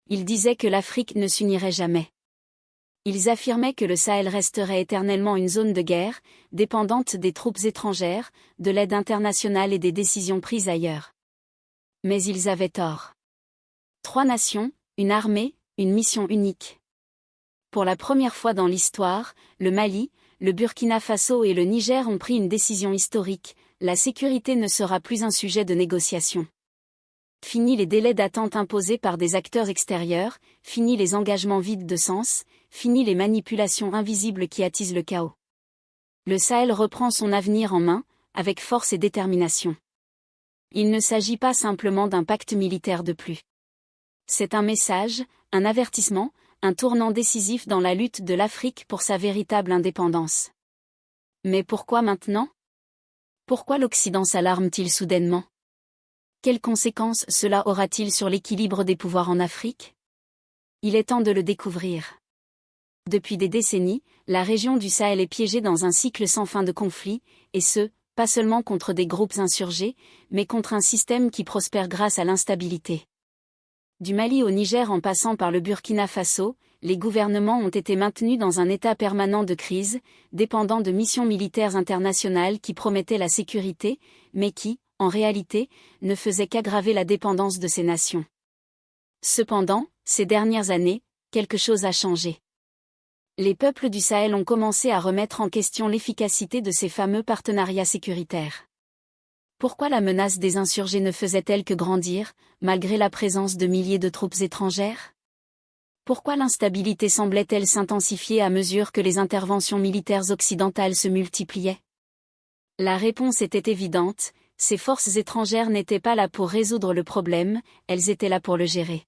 ils disaient que l'Afrique ne s'unirait jamais. Ils affirmaient que le Sahel resterait éternellement une zone de guerre, dépendante des troupes étrangères, de l'aide internationale et des décisions prises ailleurs. Mais ils avaient tort. 3 nations, une armée, une mission unique. Pour la première fois dans l'histoire, le Mali, le Burkina Faso et le Niger ont pris une décision historique, la sécurité ne sera plus un sujet de négociation. Fini les délais d'attente imposés par des acteurs extérieurs, fini les engagements vides de sens, fini les manipulations invisibles qui attisent le chaos. Le Sahel reprend son avenir en main, avec force et détermination. Il ne s'agit pas simplement d'un pacte militaire de plus. C'est un message, un avertissement, un tournant décisif dans la lutte de l'Afrique pour sa véritable indépendance. Mais pourquoi maintenant? Pourquoi l'Occident s'alarme-t-il soudainement? Quelles conséquences cela aura-t-il sur l'équilibre des pouvoirs en Afrique? Il est temps de le découvrir. Depuis des décennies, la région du Sahel est piégée dans un cycle sans fin de conflits, et ce, pas seulement contre des groupes insurgés, mais contre un système qui prospère grâce à l'instabilité. Du Mali au Niger en passant par le Burkina Faso, les gouvernements ont été maintenus dans un état permanent de crise, dépendant de missions militaires internationales qui promettaient la sécurité, mais qui, en réalité, ne faisaient qu'aggraver la dépendance de ces nations. Cependant, ces dernières années, quelque chose a changé. Les peuples du Sahel ont commencé à remettre en question l'efficacité de ces fameux partenariats sécuritaires. Pourquoi la menace des insurgés ne faisait-elle que grandir, malgré la présence de milliers de troupes étrangères? Pourquoi l'instabilité semblait-elle s'intensifier à mesure que les interventions militaires occidentales se multipliaient? La réponse était évidente, ces forces étrangères n'étaient pas là pour résoudre le problème, elles étaient là pour le gérer.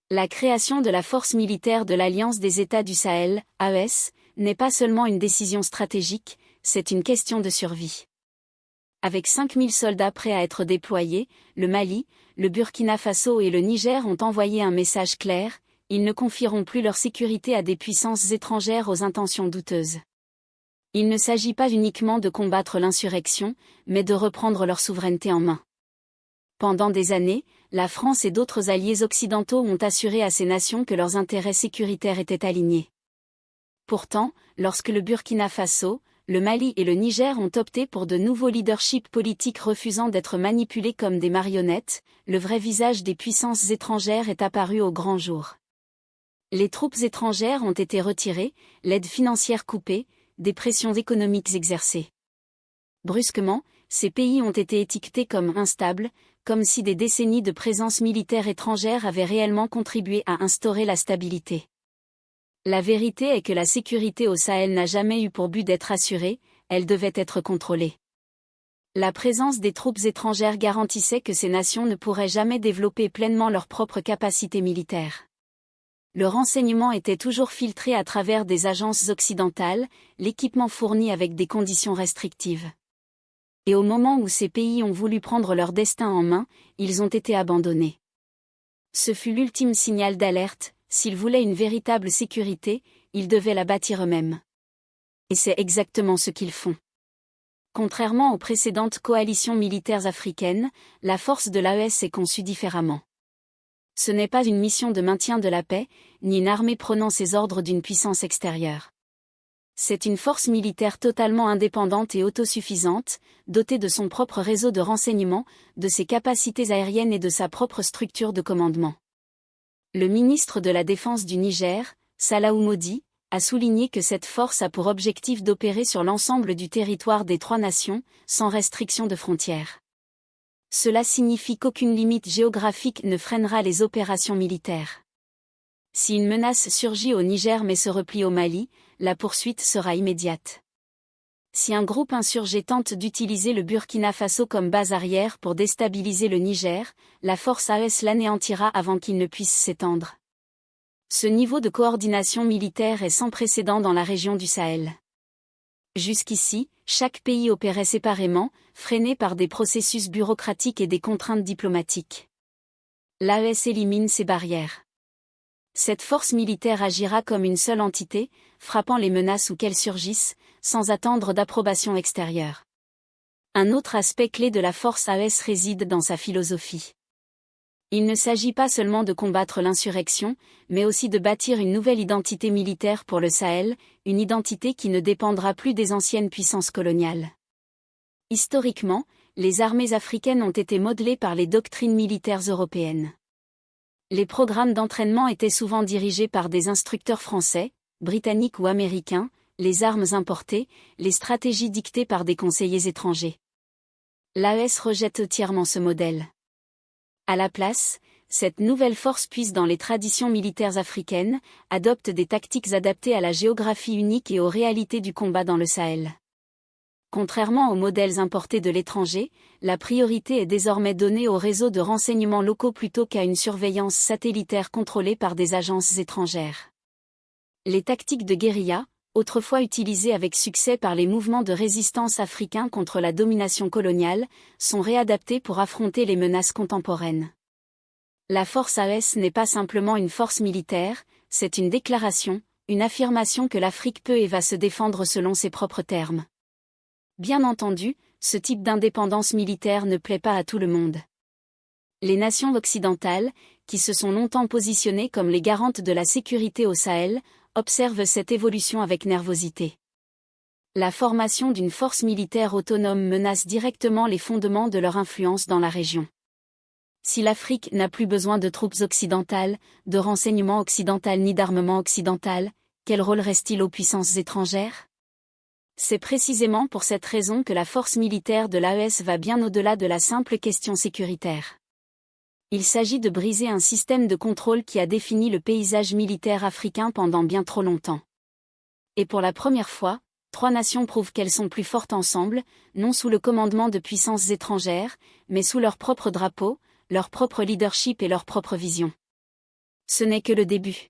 La création de la force militaire de l'Alliance des États du Sahel, AES, n'est pas seulement une décision stratégique, c'est une question de survie. Avec 5000 soldats prêts à être déployés, le Mali, le Burkina Faso et le Niger ont envoyé un message clair, ils ne confieront plus leur sécurité à des puissances étrangères aux intentions douteuses. Il ne s'agit pas uniquement de combattre l'insurrection, mais de reprendre leur souveraineté en main. Pendant des années, la France et d'autres alliés occidentaux ont assuré à ces nations que leurs intérêts sécuritaires étaient alignés. Pourtant, lorsque le Burkina Faso, le Mali et le Niger ont opté pour de nouveaux leaderships politiques refusant d'être manipulés comme des marionnettes, le vrai visage des puissances étrangères est apparu au grand jour. Les troupes étrangères ont été retirées, l'aide financière coupée, des pressions économiques exercées. Brusquement, ces pays ont été étiquetés comme instables, comme si des décennies de présence militaire étrangère avaient réellement contribué à instaurer la stabilité. La vérité est que la sécurité au Sahel n'a jamais eu pour but d'être assurée, elle devait être contrôlée. La présence des troupes étrangères garantissait que ces nations ne pourraient jamais développer pleinement leurs propres capacités militaires. Le renseignement était toujours filtré à travers des agences occidentales, l'équipement fourni avec des conditions restrictives. Et au moment où ces pays ont voulu prendre leur destin en main, ils ont été abandonnés. Ce fut l'ultime signal d'alerte, s'ils voulaient une véritable sécurité, ils devaient la bâtir eux-mêmes. Et c'est exactement ce qu'ils font. Contrairement aux précédentes coalitions militaires africaines, la force de l'AES est conçue différemment. Ce n'est pas une mission de maintien de la paix, ni une armée prenant ses ordres d'une puissance extérieure. C'est une force militaire totalement indépendante et autosuffisante, dotée de son propre réseau de renseignement, de ses capacités aériennes et de sa propre structure de commandement. Le ministre de la Défense du Niger, Salaou Modi, a souligné que cette force a pour objectif d'opérer sur l'ensemble du territoire des 3 nations, sans restriction de frontières. Cela signifie qu'aucune limite géographique ne freinera les opérations militaires. Si une menace surgit au Niger mais se replie au Mali, la poursuite sera immédiate. Si un groupe insurgé tente d'utiliser le Burkina Faso comme base arrière pour déstabiliser le Niger, la force AES l'anéantira avant qu'il ne puisse s'étendre. Ce niveau de coordination militaire est sans précédent dans la région du Sahel. Jusqu'ici, chaque pays opérait séparément, freiné par des processus bureaucratiques et des contraintes diplomatiques. L'AES élimine ces barrières. Cette force militaire agira comme une seule entité, frappant les menaces où qu'elles surgissent, sans attendre d'approbation extérieure. Un autre aspect clé de la force AES réside dans sa philosophie. Il ne s'agit pas seulement de combattre l'insurrection, mais aussi de bâtir une nouvelle identité militaire pour le Sahel, une identité qui ne dépendra plus des anciennes puissances coloniales. Historiquement, les armées africaines ont été modelées par les doctrines militaires européennes. Les programmes d'entraînement étaient souvent dirigés par des instructeurs français, britanniques ou américains, les armes importées, les stratégies dictées par des conseillers étrangers. L'AES rejette entièrement ce modèle. À la place, cette nouvelle force puise dans les traditions militaires africaines, adopte des tactiques adaptées à la géographie unique et aux réalités du combat dans le Sahel. Contrairement aux modèles importés de l'étranger, la priorité est désormais donnée aux réseaux de renseignements locaux plutôt qu'à une surveillance satellitaire contrôlée par des agences étrangères. Les tactiques de guérilla, autrefois utilisées avec succès par les mouvements de résistance africains contre la domination coloniale, sont réadaptées pour affronter les menaces contemporaines. La force AES n'est pas simplement une force militaire, c'est une déclaration, une affirmation que l'Afrique peut et va se défendre selon ses propres termes. Bien entendu, ce type d'indépendance militaire ne plaît pas à tout le monde. Les nations occidentales, qui se sont longtemps positionnées comme les garantes de la sécurité au Sahel, observent cette évolution avec nervosité. La formation d'une force militaire autonome menace directement les fondements de leur influence dans la région. Si l'Afrique n'a plus besoin de troupes occidentales, de renseignements occidentaux ni d'armement occidental, quel rôle reste-t-il aux puissances étrangères ? C'est précisément pour cette raison que la force militaire de l'AES va bien au-delà de la simple question sécuritaire. Il s'agit de briser un système de contrôle qui a défini le paysage militaire africain pendant bien trop longtemps. Et pour la première fois, 3 nations prouvent qu'elles sont plus fortes ensemble, non sous le commandement de puissances étrangères, mais sous leur propre drapeau, leur propre leadership et leur propre vision. Ce n'est que le début.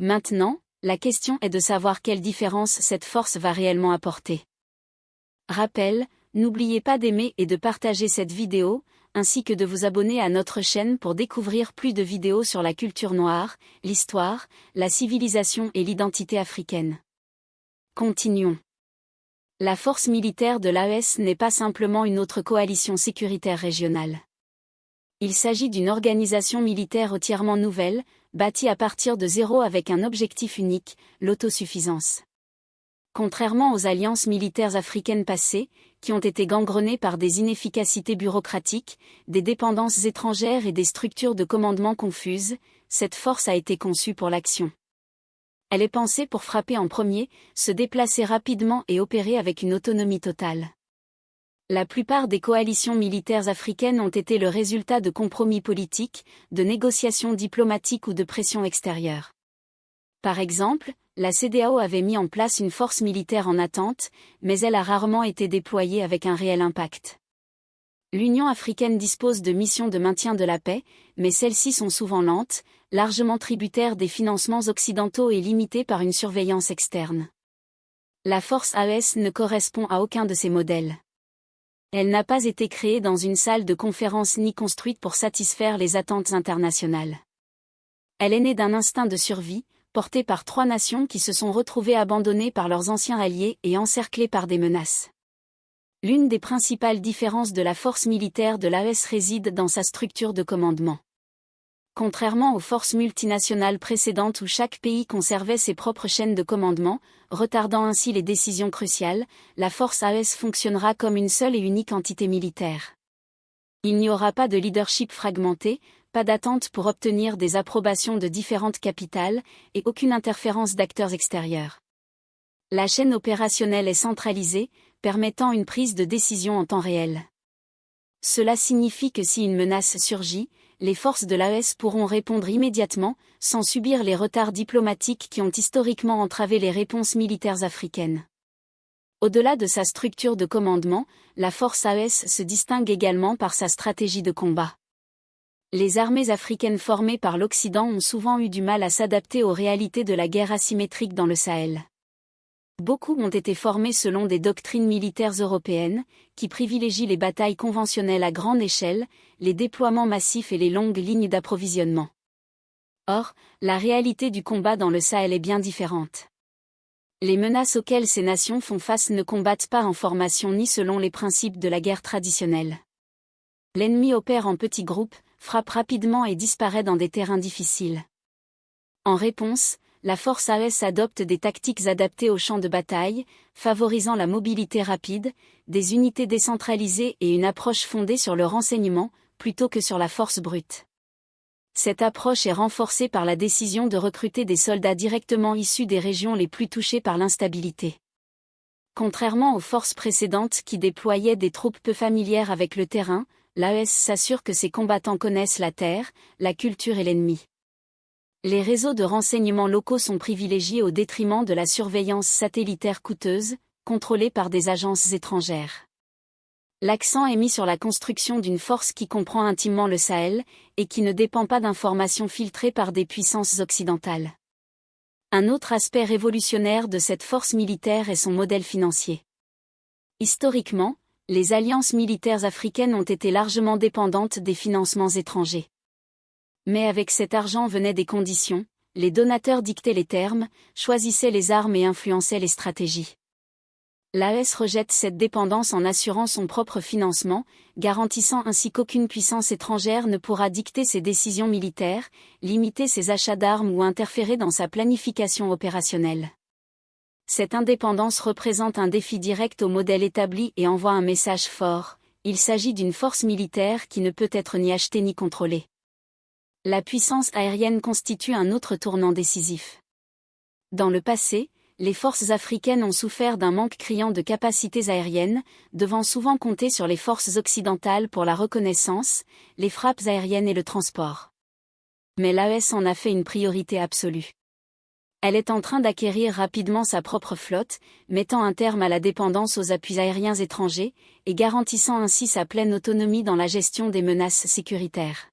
Maintenant, la question est de savoir quelle différence cette force va réellement apporter. Rappel, n'oubliez pas d'aimer et de partager cette vidéo, ainsi que de vous abonner à notre chaîne pour découvrir plus de vidéos sur la culture noire, l'histoire, la civilisation et l'identité africaine. Continuons. La force militaire de l'AES n'est pas simplement une autre coalition sécuritaire régionale. Il s'agit d'une organisation militaire entièrement nouvelle, bâtie à partir de zéro avec un objectif unique, l'autosuffisance. Contrairement aux alliances militaires africaines passées, qui ont été gangrenées par des inefficacités bureaucratiques, des dépendances étrangères et des structures de commandement confuses, cette force a été conçue pour l'action. Elle est pensée pour frapper en premier, se déplacer rapidement et opérer avec une autonomie totale. La plupart des coalitions militaires africaines ont été le résultat de compromis politiques, de négociations diplomatiques ou de pressions extérieures. Par exemple, la CEDEAO avait mis en place une force militaire en attente, mais elle a rarement été déployée avec un réel impact. L'Union africaine dispose de missions de maintien de la paix, mais celles-ci sont souvent lentes, largement tributaires des financements occidentaux et limitées par une surveillance externe. La force AES ne correspond à aucun de ces modèles. Elle n'a pas été créée dans une salle de conférence ni construite pour satisfaire les attentes internationales. Elle est née d'un instinct de survie, porté par 3 nations qui se sont retrouvées abandonnées par leurs anciens alliés et encerclées par des menaces. L'une des principales différences de la force militaire de l'AES réside dans sa structure de commandement. Contrairement aux forces multinationales précédentes où chaque pays conservait ses propres chaînes de commandement, retardant ainsi les décisions cruciales, la force AES fonctionnera comme une seule et unique entité militaire. Il n'y aura pas de leadership fragmenté, pas d'attente pour obtenir des approbations de différentes capitales, et aucune interférence d'acteurs extérieurs. La chaîne opérationnelle est centralisée, permettant une prise de décision en temps réel. Cela signifie que si une menace surgit, les forces de l'AES pourront répondre immédiatement, sans subir les retards diplomatiques qui ont historiquement entravé les réponses militaires africaines. Au-delà de sa structure de commandement, la force AES se distingue également par sa stratégie de combat. Les armées africaines formées par l'Occident ont souvent eu du mal à s'adapter aux réalités de la guerre asymétrique dans le Sahel. Beaucoup ont été formés selon des doctrines militaires européennes, qui privilégient les batailles conventionnelles à grande échelle, les déploiements massifs et les longues lignes d'approvisionnement. Or, la réalité du combat dans le Sahel est bien différente. Les menaces auxquelles ces nations font face ne combattent pas en formation ni selon les principes de la guerre traditionnelle. L'ennemi opère en petits groupes, frappe rapidement et disparaît dans des terrains difficiles. En réponse, la force AES adopte des tactiques adaptées au champ de bataille, favorisant la mobilité rapide, des unités décentralisées et une approche fondée sur le renseignement, plutôt que sur la force brute. Cette approche est renforcée par la décision de recruter des soldats directement issus des régions les plus touchées par l'instabilité. Contrairement aux forces précédentes qui déployaient des troupes peu familières avec le terrain, l'AES s'assure que ses combattants connaissent la terre, la culture et l'ennemi. Les réseaux de renseignement locaux sont privilégiés au détriment de la surveillance satellitaire coûteuse, contrôlée par des agences étrangères. L'accent est mis sur la construction d'une force qui comprend intimement le Sahel, et qui ne dépend pas d'informations filtrées par des puissances occidentales. Un autre aspect révolutionnaire de cette force militaire est son modèle financier. Historiquement, les alliances militaires africaines ont été largement dépendantes des financements étrangers. Mais avec cet argent venaient des conditions, les donateurs dictaient les termes, choisissaient les armes et influençaient les stratégies. L'AES rejette cette dépendance en assurant son propre financement, garantissant ainsi qu'aucune puissance étrangère ne pourra dicter ses décisions militaires, limiter ses achats d'armes ou interférer dans sa planification opérationnelle. Cette indépendance représente un défi direct au modèle établi et envoie un message fort: il s'agit d'une force militaire qui ne peut être ni achetée ni contrôlée. La puissance aérienne constitue un autre tournant décisif. Dans le passé, les forces africaines ont souffert d'un manque criant de capacités aériennes, devant souvent compter sur les forces occidentales pour la reconnaissance, les frappes aériennes et le transport. Mais l'AES en a fait une priorité absolue. Elle est en train d'acquérir rapidement sa propre flotte, mettant un terme à la dépendance aux appuis aériens étrangers, et garantissant ainsi sa pleine autonomie dans la gestion des menaces sécuritaires.